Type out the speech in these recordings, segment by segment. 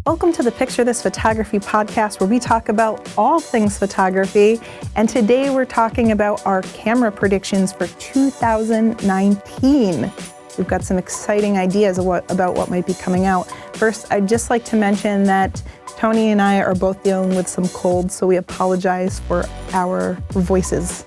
Welcome to the Picture This Photography podcast, where we talk about all things photography. And today we're talking about our camera predictions for 2019. We've got some exciting ideas about what might be coming out. First, I'd just like to mention that Tony and I are both dealing with some colds, so we apologize for our voices.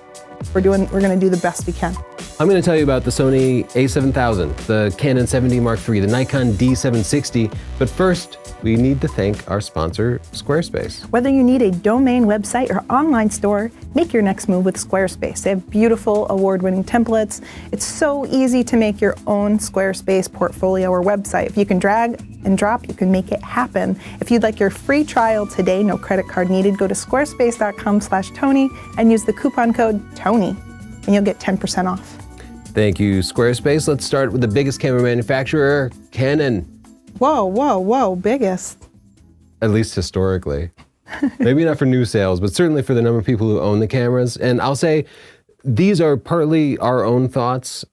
We're going to do the best we can. I'm going to tell you about the Sony a7000, the Canon 70 Mark III, the Nikon D760, but first, we need to thank our sponsor, Squarespace. Whether you need a domain website or online store, make your next move with Squarespace. They have beautiful award-winning templates. It's so easy to make your own Squarespace portfolio or website. If you can drag and drop, you can make it happen. If you'd like your free trial today, no credit card needed, go to squarespace.com/Tony and use the coupon code TONY, and you'll get 10% off. Thank you, Squarespace. Let's start with the biggest camera manufacturer, Canon. Whoa, biggest. At least historically. Maybe not for new sales, but certainly for the number of people who own the cameras. And I'll say these are partly our own thoughts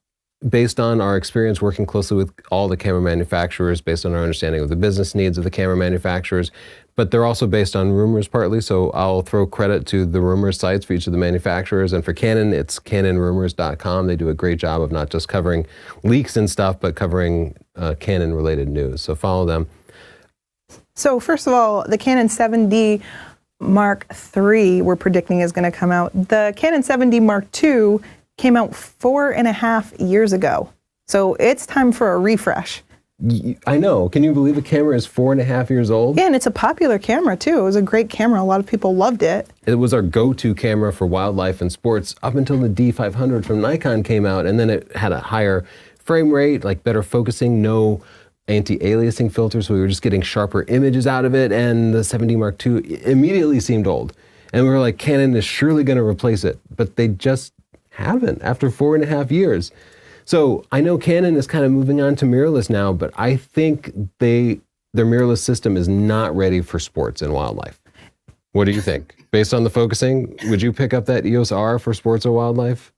based on our experience working closely with all the camera manufacturers, based on our understanding of the business needs of the camera manufacturers, but they're also based on rumors partly, so I'll throw credit to the rumor sites for each of the manufacturers. And for Canon, it's canonrumors.com. They do a great job of not just covering leaks and stuff, but covering Canon-related news, so follow them. So first of all, the Canon 70 Mark III we're predicting is going to come out. The Canon 70 Mark II came out 4.5 years ago. So it's time for a refresh. I know. Can you believe a camera is 4.5 years old? Yeah, and it's a popular camera too. It was a great camera. A lot of people loved it. It was our go-to camera for wildlife and sports up until the D500 from Nikon came out, and then it had a higher frame rate, like better focusing, no anti-aliasing filters, so we were just getting sharper images out of it, and the 70 Mark II immediately seemed old. And we were like, Canon is surely going to replace it, but they just haven't after 4.5 years. So I know Canon is kind of moving on to mirrorless now, but I think their mirrorless system is not ready for sports and wildlife. What do you think? Based on the focusing, would you pick up that EOS R for sports or wildlife?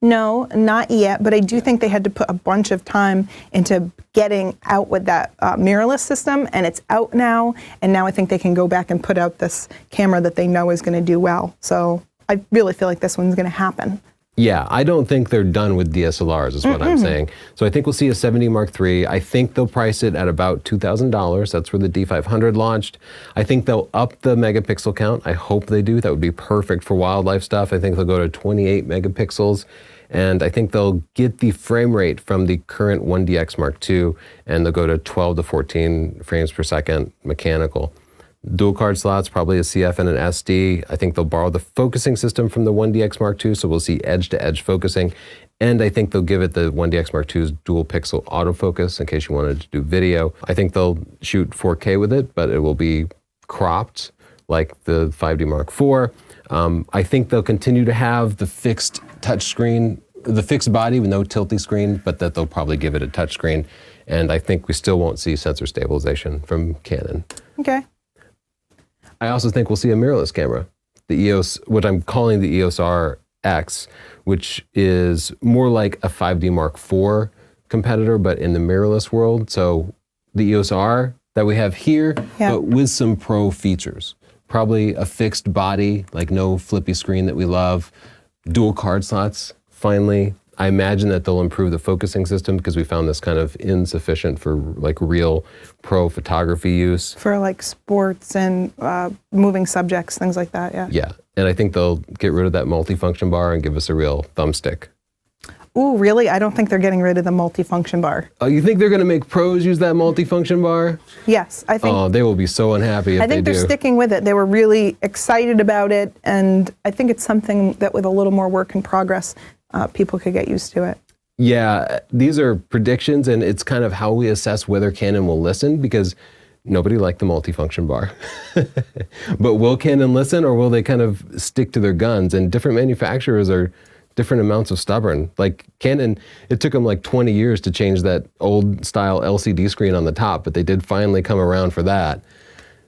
No, not yet, but I do think they had to put a bunch of time into getting out with that mirrorless system, and it's out now, and now I think they can go back and put out this camera that they know is going to do well. So I really feel like this one's going to happen. Yeah, I don't think they're done with DSLRs is what I'm saying. So I think we'll see a 70 Mark III. I think they'll price it at about $2,000. That's where the D500 launched. I think they'll up the megapixel count. I hope they do. That would be perfect for wildlife stuff. I think they'll go to 28 megapixels. And I think they'll get the frame rate from the current 1DX Mark II, and they'll go to 12 to 14 frames per second mechanical. Dual card slots, probably a CF and an SD. I think they'll borrow the focusing system from the 1DX Mark II, so we'll see edge-to-edge focusing. And I think they'll give it the 1DX Mark II's dual pixel autofocus in case you wanted to do video. I think they'll shoot 4K with it, but it will be cropped like the 5D Mark IV. I think they'll continue to have the fixed touchscreen, the fixed body with no tilty screen, but that they'll probably give it a touchscreen. And I think we still won't see sensor stabilization from Canon. Okay. I also think we'll see a mirrorless camera, the EOS, what I'm calling the EOS RX, which is more like a 5D Mark IV competitor, but in the mirrorless world. So the EOS R that we have here, but with some pro features. Probably a fixed body, like no flippy screen that we love, dual card slots, finally. I imagine that they'll improve the focusing system because we found this kind of insufficient for like real pro photography use. For like sports and moving subjects, things like that, yeah. Yeah, and I think they'll get rid of that multifunction bar and give us a real thumbstick. Ooh, really? I don't think they're getting rid of the multifunction bar. Oh, you think they're going to make pros use that multifunction bar? Yes, I think. Oh, they will be so unhappy if they do. I think they're sticking with it. They were really excited about it, and I think it's something that with a little more work in progress, people could get used to it. Yeah, these are predictions, and it's kind of how we assess whether Canon will listen, because nobody liked the multifunction bar. But will Canon listen, or will they kind of stick to their guns? And different manufacturers are different amounts of stubborn. Like Canon, it took them like 20 years to change that old style LCD screen on the top, but they did finally come around for that.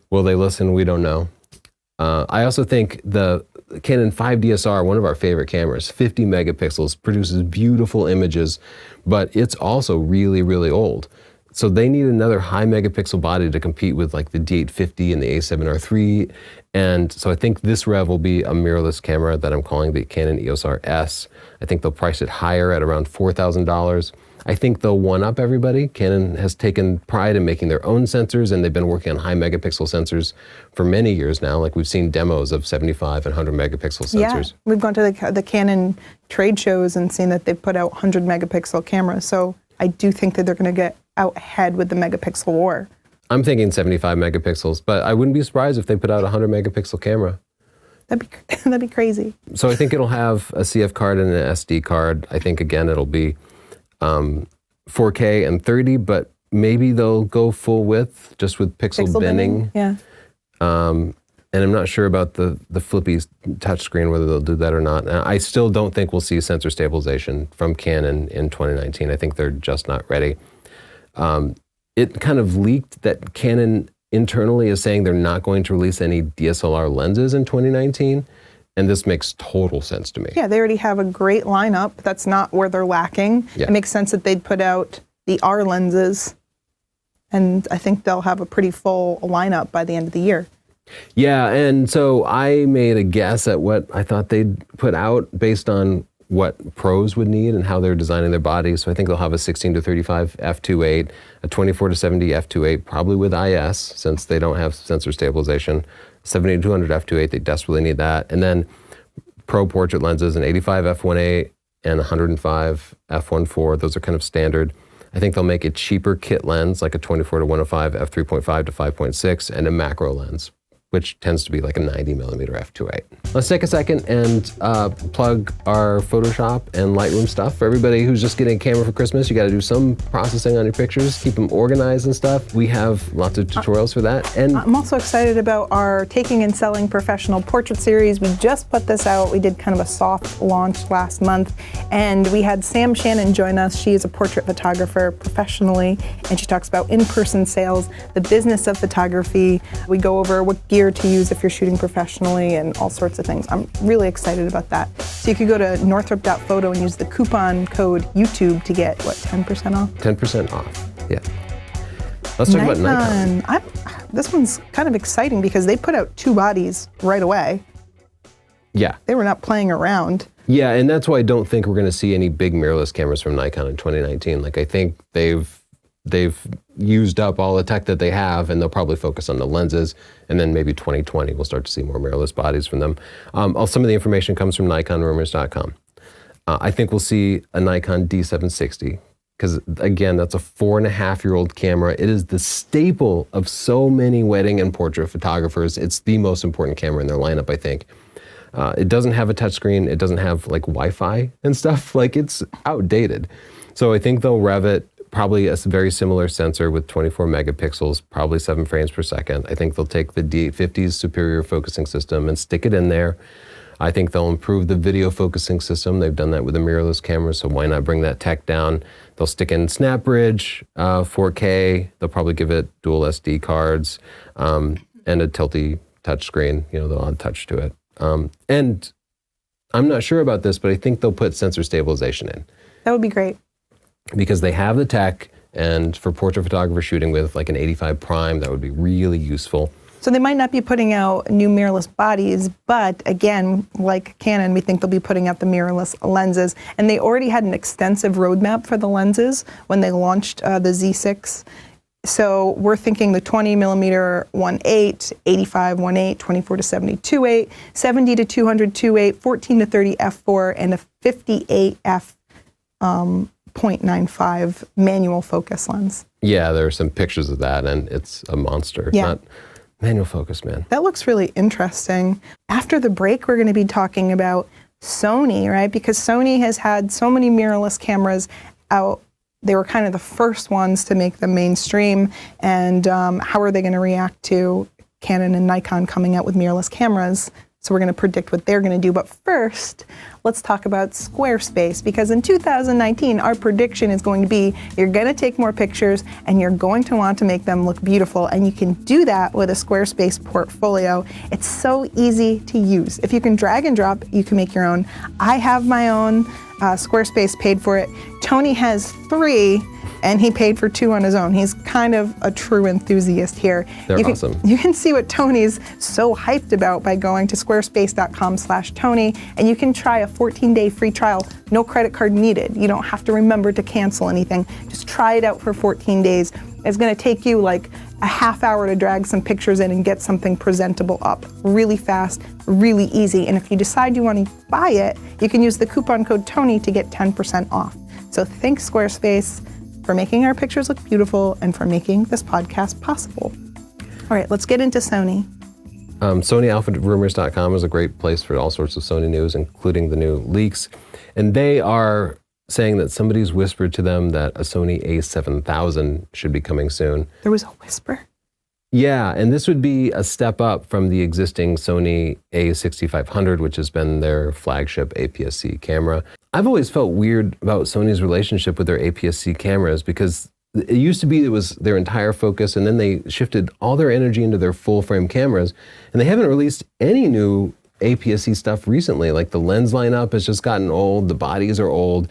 Will they listen? We don't know. I also think the Canon 5DSR, one of our favorite cameras, 50 megapixels, produces beautiful images, but it's also really, really old. So they need another high megapixel body to compete with like the D850 and the A7R3. And so I think this Rev will be a mirrorless camera that I'm calling the Canon EOS RS. I think they'll price it higher at around $4,000. I think they'll one-up everybody. Canon has taken pride in making their own sensors, and they've been working on high megapixel sensors for many years now. Like we've seen demos of 75 and 100 megapixel sensors. Yeah, we've gone to the Canon trade shows and seen that they've put out 100 megapixel cameras. So I do think that they're going to get out ahead with the megapixel war. I'm thinking 75 megapixels, but I wouldn't be surprised if they put out a 100 megapixel camera. That'd be crazy. So I think it'll have a CF card and an SD card. I think, again, it'll be 4K and 30, but maybe they'll go full width just with pixel binning. Yeah. And I'm not sure about the flippy touchscreen, whether they'll do that or not. And I still don't think we'll see sensor stabilization from Canon in 2019. I think they're just not ready. It kind of leaked that Canon internally is saying they're not going to release any DSLR lenses in 2019. And this makes total sense to me. Yeah, they already have a great lineup. That's not where they're lacking. Yeah. It makes sense that they'd put out the R lenses, and I think they'll have a pretty full lineup by the end of the year. Yeah, and so I made a guess at what I thought they'd put out based on what pros would need and how they're designing their bodies. So I think they'll have a 16-35 f2.8, a 24-70 f2.8, probably with IS, since they don't have sensor stabilization. 70-200 f2.8, they desperately need that. And then pro portrait lenses, an 85 f1.8 and 105 f1.4. Those are kind of standard. I think they'll make a cheaper kit lens, like a 24-105 f3.5 to 5.6, and a macro lens, which tends to be like a 90 millimeter f2.8. Let's take a second and plug our Photoshop and Lightroom stuff. For everybody who's just getting a camera for Christmas, you gotta do some processing on your pictures, keep them organized and stuff. We have lots of tutorials for that. And I'm also excited about our Taking and Selling Professional Portrait Series. We just put this out. We did kind of a soft launch last month, and we had Sam Shannon join us. She is a portrait photographer professionally, and she talks about in-person sales, the business of photography. We go over what gear to use if you're shooting professionally and all sorts of things. I'm really excited about that. So you could go to northrop.photo and use the coupon code YouTube to get, what, 10% off? 10% off, yeah. Let's talk about Nikon. This one's kind of exciting because they put out 2 bodies right away. Yeah. They were not playing around. Yeah, and that's why I don't think we're gonna see any big mirrorless cameras from Nikon in 2019. Like, I think they've used up all the tech that they have, and they'll probably focus on the lenses, and then maybe 2020 we'll start to see more mirrorless bodies from them. Some of the information comes from NikonRumors.com. I think we'll see a Nikon D760, because again, that's a 4.5-year-old camera. It is the staple of so many wedding and portrait photographers. It's the most important camera in their lineup, I think. It doesn't have a touchscreen. It doesn't have like Wi-Fi and stuff. Like, it's outdated. So I think they'll rev it. Probably a very similar sensor with 24 megapixels, probably 7 frames per second. I think they'll take the D850's superior focusing system and stick it in there. I think they'll improve the video focusing system. They've done that with the mirrorless camera, so why not bring that tech down? They'll stick in SnapBridge, 4K. They'll probably give it dual SD cards and a tilty touchscreen. You know, they'll add touch to it. And I'm not sure about this, but I think they'll put sensor stabilization in. That would be great. Because they have the tech, and for portrait photographer shooting with like an 85 prime, that would be really useful. So they might not be putting out new mirrorless bodies, but again, like Canon, we think they'll be putting out the mirrorless lenses. And they already had an extensive roadmap for the lenses when they launched the Z6. So we're thinking the 20 millimeter 1.8, 85 1.8, 24-70 2.8, 70-200 2.8, 14-30 f4, and a 58 f 0.95 manual focus lens. Yeah, there are some pictures of that, and it's a monster. Yeah. Not manual focus, man. That looks really interesting. After the break, we're going to be talking about Sony, right? Because Sony has had so many mirrorless cameras out. They were kind of the first ones to make them mainstream, and how are they going to react to Canon and Nikon coming out with mirrorless cameras? So we're going to predict what they're going to do. But first, let's talk about Squarespace, because in 2019, our prediction is going to be you're going to take more pictures and you're going to want to make them look beautiful. And you can do that with a Squarespace Portfolio. It's so easy to use. If you can drag and drop, you can make your own. I have my own. Squarespace paid for it. Tony has 3. And he paid for 2 on his own. He's kind of a true enthusiast here. They're awesome. You can see what Tony's so hyped about by going to squarespace.com/Tony, and you can try a 14-day free trial, no credit card needed. You don't have to remember to cancel anything. Just try it out for 14 days. It's gonna take you like a half hour to drag some pictures in and get something presentable up. Really fast, really easy. And if you decide you want to buy it, you can use the coupon code Tony to get 10% off. So thanks Squarespace for making our pictures look beautiful and for making this podcast possible. All right, let's get into Sony. SonyAlphaRumors.com is a great place for all sorts of Sony news, including the new leaks. And they are saying that somebody's whispered to them that a Sony a7000 should be coming soon. There was a whisper? Yeah, and this would be a step up from the existing Sony a6500, which has been their flagship APS-C camera. I've always felt weird about Sony's relationship with their APS-C cameras because it used to be it was their entire focus, and then they shifted all their energy into their full-frame cameras, and they haven't released any new APS-C stuff recently. Like the lens lineup has just gotten old, the bodies are old.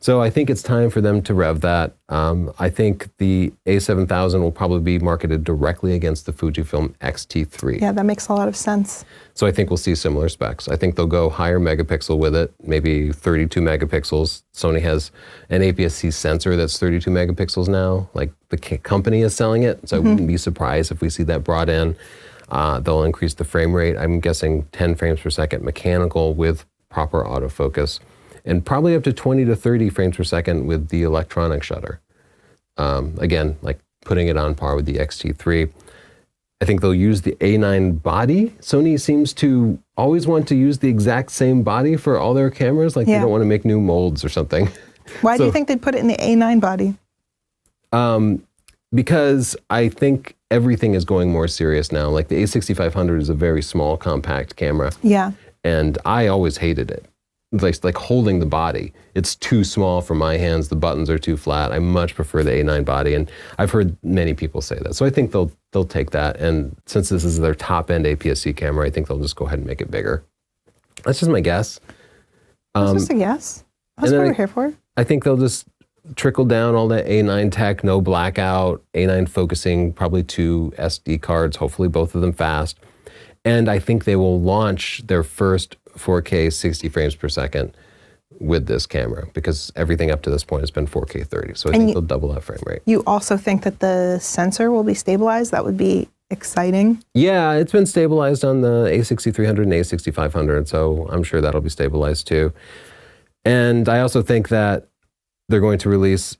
So I think it's time for them to rev that. I think the a7000 will probably be marketed directly against the Fujifilm X-T3. Yeah, that makes a lot of sense. So I think we'll see similar specs. I think they'll go higher megapixel with it, maybe 32 megapixels. Sony has an APS-C sensor that's 32 megapixels now. Like the company is selling it, so I wouldn't be surprised if we see that brought in. They'll increase the frame rate. I'm guessing 10 frames per second mechanical with proper autofocus. And probably up to 20 to 30 frames per second with the electronic shutter. Again, like putting it on par with the X-T3. I think they'll use the A9 body. Sony seems to always want to use the exact same body for all their cameras. Like they don't want to make new molds or something. Why do you think they'd put it in the A9 body? Because I think everything is going more serious now. Like the a6500 is a very small, compact camera. Yeah. And I always hated it. Like holding the body. It's too small for my hands. The buttons are too flat. I much prefer the A9 body, and I've heard many people say that. So I think they'll take that, and since this is their top-end APS-C camera, I think they'll just go ahead and make it bigger. That's just my guess. That's just a guess. That's what we're here for. I think they'll just trickle down all that A9 tech, no blackout, A9 focusing, probably 2 SD cards, hopefully both of them fast. And I think they will launch their first 4K 60 frames per second with this camera because everything up to this point has been 4K 30. So I think they'll double that frame rate. You also think that the sensor will be stabilized? That would be exciting. Yeah, it's been stabilized on the a6300 and a6500, so I'm sure that'll be stabilized too. And I also think that they're going to release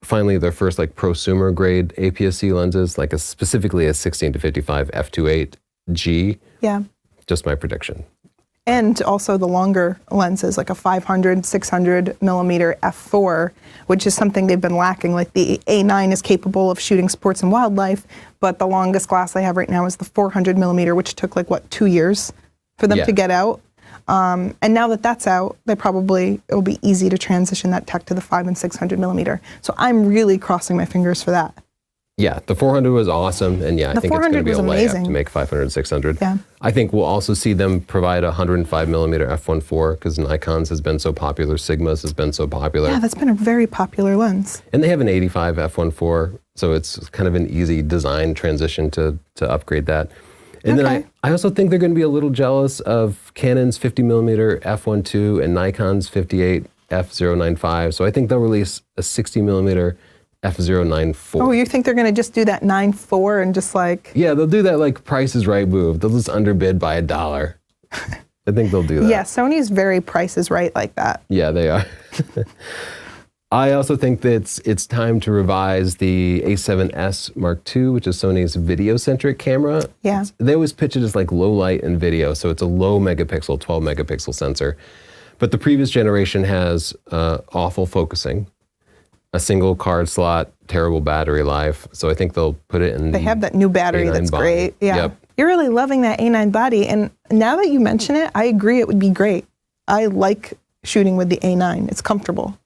finally their first like prosumer grade APS-C lenses, like specifically a 16 to 55 f2.8G. Yeah. Just my prediction. And also the longer lenses, like a 500, 600 millimeter f4, which is something they've been lacking. Like the A9 is capable of shooting sports and wildlife, but the longest glass they have right now is the 400 millimeter, which took like, 2 years for them to get out. And now that that's out, it'll be easy to transition that tech to the 500 and 600 millimeter. So I'm really crossing my fingers for that. Yeah, the 400 was awesome, and I think it's going to be a layup to make 500 and 600. Yeah. I think we'll also see them provide a 105 millimeter f1.4 because Nikon's has been so popular, Sigma's has been so popular. Yeah, that's been a very popular lens. And they have an 85 f1.4, so it's kind of an easy design transition to upgrade that. And then I also think they're going to be a little jealous of Canon's 50 millimeter f1.2 and Nikon's 58 f0.95. So I think they'll release a 60 millimeter f0.94. Oh, you think they're going to just do that 9.4 and just like... Yeah, they'll do that like Price is Right move. They'll just underbid by $1. I think they'll do that. Yeah, Sony's very Price is Right like that. Yeah, they are. I also think that it's time to revise the A7S Mark II, which is Sony's video-centric camera. Yeah. They always pitch it as like low light and video, so it's a low megapixel, 12 megapixel sensor. But the previous generation has awful focusing, a single card slot, terrible battery life. So I think they'll put it in. They have that new battery A9 that's body. great. Yeah. Yep. You're really loving that A9 body. And now that you mention it, I agree it would be great. I like shooting with the A9. It's comfortable.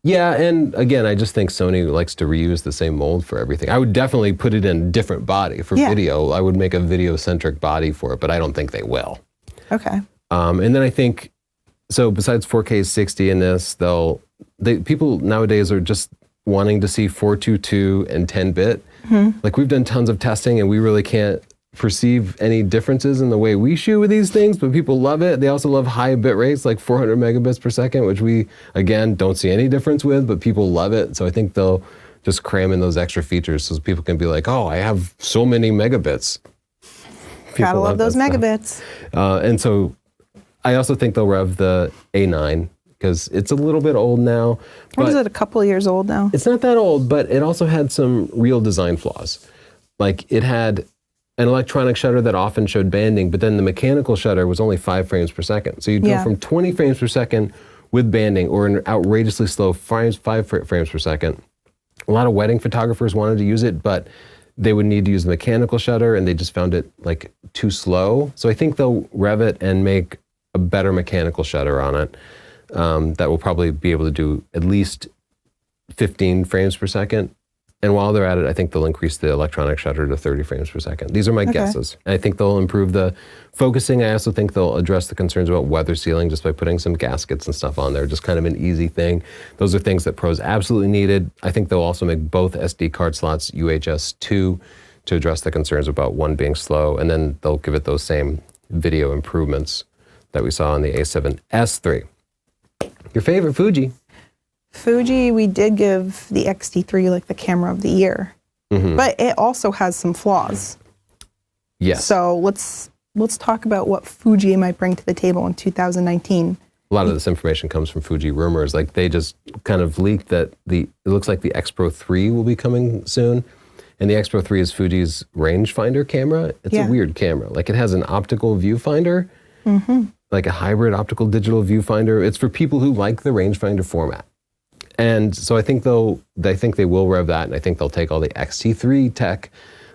Yeah, and again, I just think Sony likes to reuse the same mold for everything. I would definitely put it in a different body for video. I would make a video-centric body for it, but I don't think they will. Okay. And then I think, so besides 4K 60 in this, people nowadays are just wanting to see 422 and 10-bit. Like we've done tons of testing and we really can't perceive any differences in the way we shoot with these things, but people love it. They also love high bit rates like 400 megabits per second, which we, again, don't see any difference with, but people love it. So I think they'll just cram in those extra features so people can be like, oh, I have so many megabits. Gotta love those megabits. And so I also think they'll rev the A9 because it's a little bit old now. What is it, a couple of years old now? It's not that old, but it also had some real design flaws. Like it had an electronic shutter that often showed banding, but then the mechanical shutter was only 5 frames per second. So you'd go from 20 frames per second with banding or an outrageously slow 5 frames per second. A lot of wedding photographers wanted to use it, but they would need to use the mechanical shutter and they just found it like too slow. So I think they'll rev it and make a better mechanical shutter on it that will probably be able to do at least 15 frames per second. And while they're at it, I think they'll increase the electronic shutter to 30 frames per second. These are my guesses. And I think they'll improve the focusing. I also think they'll address the concerns about weather sealing just by putting some gaskets and stuff on there, just kind of an easy thing. Those are things that pros absolutely needed. I think they'll also make both SD card slots UHS 2 to address the concerns about one being slow. And then they'll give it those same video improvements that we saw on the A7S III. Your favorite Fuji? Fuji, we did give the X-T3 like the camera of the year, but it also has some flaws. Yes. So let's talk about what Fuji might bring to the table in 2019. A lot of this information comes from Fuji rumors. Like they just kind of leaked that it looks like the X Pro 3 will be coming soon. And the X Pro 3 is Fuji's rangefinder camera. It's a weird camera. Like it has an optical viewfinder, like a hybrid optical digital viewfinder. It's for people who like the rangefinder format. And so I think they will rev that, and I think they'll take all the X-T3 tech,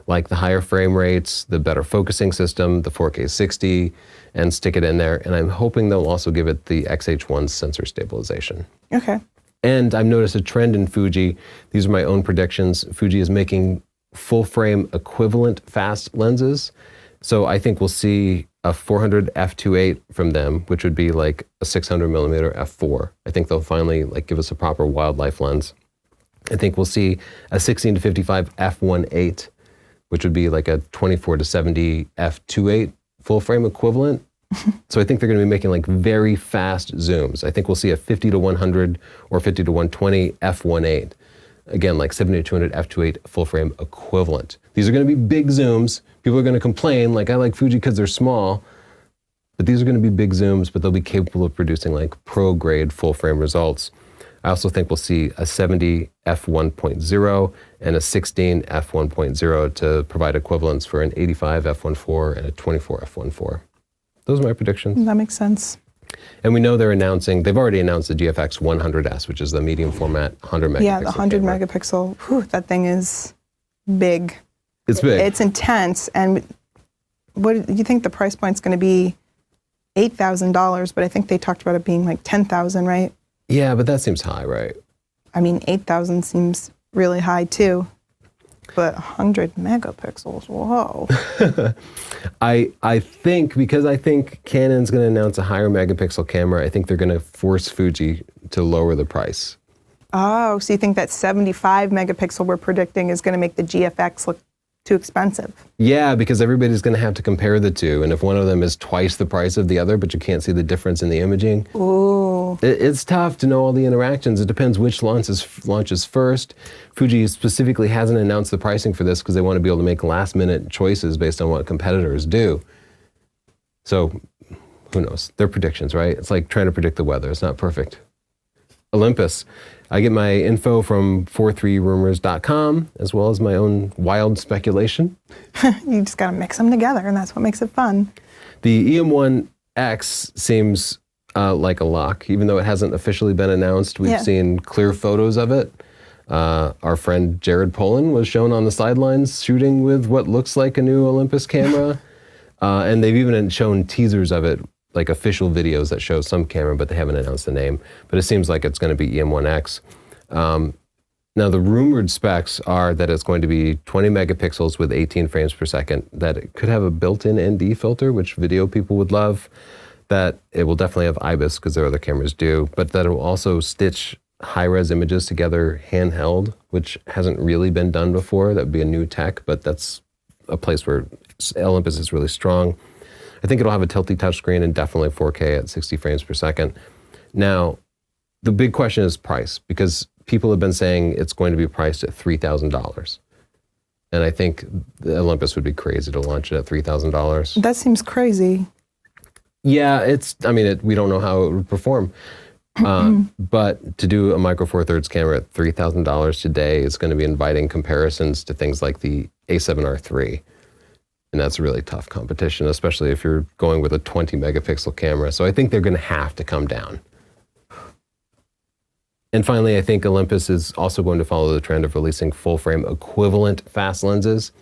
like the higher frame rates, the better focusing system, the 4K 60, and stick it in there. And I'm hoping they'll also give it the XH1 sensor stabilization. Okay. And I've noticed a trend in Fuji. These are my own predictions. Fuji is making full frame equivalent fast lenses. So I think we'll see a 400 f2.8 from them, which would be like a 600 millimeter f4. I think they'll finally like give us a proper wildlife lens. I think we'll see a 16 to 55 f1.8, which would be like a 24 to 70 f2.8 full frame equivalent. So I think they're going to be making like very fast zooms. I think we'll see a 50 to 100 or 50 to 120 f1.8. Again, like 70 to 200 f2.8 full frame equivalent. These are going to be big zooms. People are going to complain, like I like Fuji because they're small, but these are going to be big zooms, but they'll be capable of producing like pro grade full frame results. I also think we'll see a 70 f1.0 and a 16 f1.0 to provide equivalents for an 85 f1.4 and a 24 f1.4. Those are my predictions. That makes sense. And we know they've already announced the GFX 100S, which is the medium format 100 megapixel. Yeah, the 100 camera. megapixel. Whew, that thing is big. It's big. It's intense. And what do you think the price point's going to be? $8,000, but I think they talked about it being like $10,000, right? Yeah, but that seems high, right? I mean, 8,000 seems really high too. But 100 megapixels, whoa. I think, because I think Canon's going to announce a higher megapixel camera, I think they're going to force Fuji to lower the price. Oh, so you think that 75 megapixel we're predicting is going to make the GFX look too expensive? Yeah, because everybody's going to have to compare the two. And if one of them is twice the price of the other, but you can't see the difference in the imaging, ooh, it's tough to know all the interactions. It depends which launches first. Fuji specifically hasn't announced the pricing for this because they want to be able to make last-minute choices based on what competitors do. So who knows? They're predictions, right? It's like trying to predict the weather. It's not perfect. Olympus. I get my info from 43rumors.com, as well as my own wild speculation. You just got to mix them together, and that's what makes it fun. The EM1X seems like a lock, even though it hasn't officially been announced. We've seen clear photos of it. Our friend Jared Polin was shown on the sidelines shooting with what looks like a new Olympus camera. And they've even shown teasers of it, like official videos that show some camera, but they haven't announced the name. But it seems like it's going to be EM1X. Now, the rumored specs are that it's going to be 20 megapixels with 18 frames per second, that it could have a built-in ND filter, which video people would love, that it will definitely have IBIS, because their other cameras do, but that it will also stitch high-res images together handheld, which hasn't really been done before. That would be a new tech, but that's a place where Olympus is really strong. I think it'll have a tilty touchscreen and definitely 4K at 60 frames per second. Now, the big question is price, because people have been saying it's going to be priced at $3,000. And I think the Olympus would be crazy to launch it at $3,000. That seems crazy. Yeah, we don't know how it would perform. But to do a Micro Four Thirds camera at $3,000 today is going to be inviting comparisons to things like the A7R III. And that's a really tough competition, especially if you're going with a 20 megapixel camera. So I think they're going to have to come down. And finally, I think Olympus is also going to follow the trend of releasing full frame equivalent fast lenses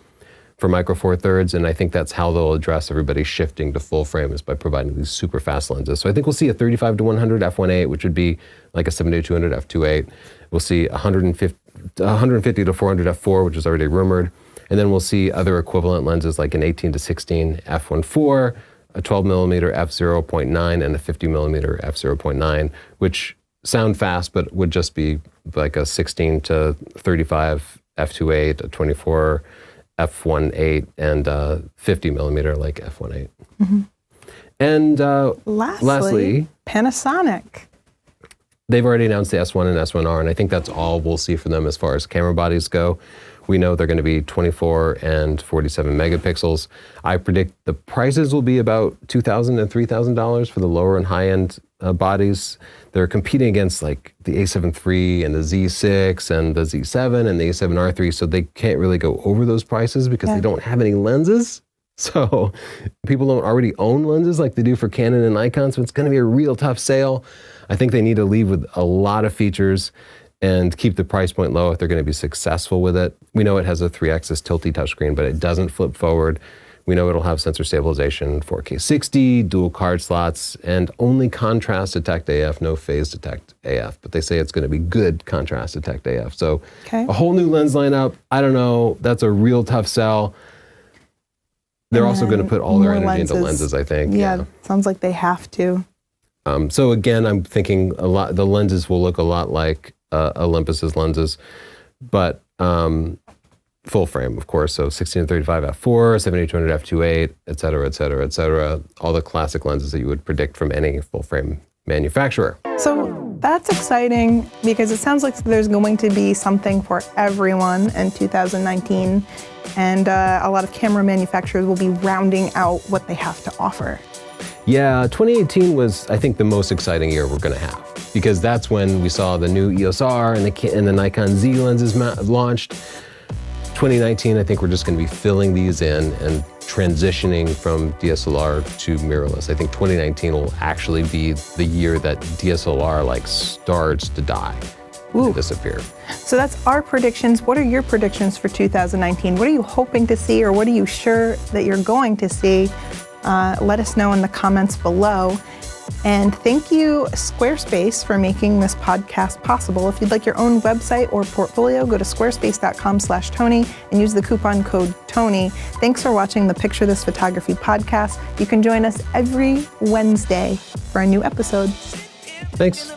for Micro Four Thirds. And I think that's how they'll address everybody shifting to full frame, is by providing these super fast lenses. So I think we'll see a 35 to 100 f1.8, which would be like a 70 to 200 f2.8. We'll see 150 to 400 f4, which is already rumored. And then we'll see other equivalent lenses like an 18 to 16 f1.4, a 12 millimeter f0.9, and a 50 millimeter f0.9, which sound fast, but would just be like a 16 to 35 f2.8, a 24 f1.8, and a 50 millimeter like f1.8. Mm-hmm. And lastly, Panasonic. They've already announced the S1 and S1R, and I think that's all we'll see from them as far as camera bodies go. We know they're going to be 24 and 47 megapixels. I predict the prices will be about $2,000 and $3,000 for the lower and high-end bodies. They're competing against like the A7 III and the Z6 and the Z7 and the A7R III, so they can't really go over those prices because they don't have any lenses. So people don't already own lenses like they do for Canon and Nikon, so it's going to be a real tough sale. I think they need to leave with a lot of features and keep the price point low if they're going to be successful with it. We know it has a 3-axis tilty touchscreen, but it doesn't flip forward. We know it'll have sensor stabilization, 4K 60, dual card slots, and only contrast detect AF, no phase detect AF. But they say it's going to be good contrast detect AF. So a whole new lens lineup. I don't know. That's a real tough sell. They're also going to put all their energy into lenses, I think. Yeah, sounds like they have to. So again, I'm thinking the lenses will look a lot like Olympus's lenses, but full frame, of course. So 16 to 35 f4, 70 to 200 f2.8, et cetera, et cetera, et cetera. All the classic lenses that you would predict from any full frame manufacturer. So that's exciting because it sounds like there's going to be something for everyone in 2019, and a lot of camera manufacturers will be rounding out what they have to offer. Yeah, 2018 was, I think, the most exciting year we're going to have, because that's when we saw the new EOS R and the Nikon Z lenses launched. 2019, I think we're just going to be filling these in and transitioning from DSLR to mirrorless. I think 2019 will actually be the year that DSLR starts to die, to disappear. So that's our predictions. What are your predictions for 2019? What are you hoping to see, or what are you sure that you're going to see? Let us know in the comments below. And thank you, Squarespace, for making this podcast possible. If you'd like your own website or portfolio, go to squarespace.com/Tony and use the coupon code Tony. Thanks for watching the Picture This Photography podcast. You can join us every Wednesday for a new episode. Thanks.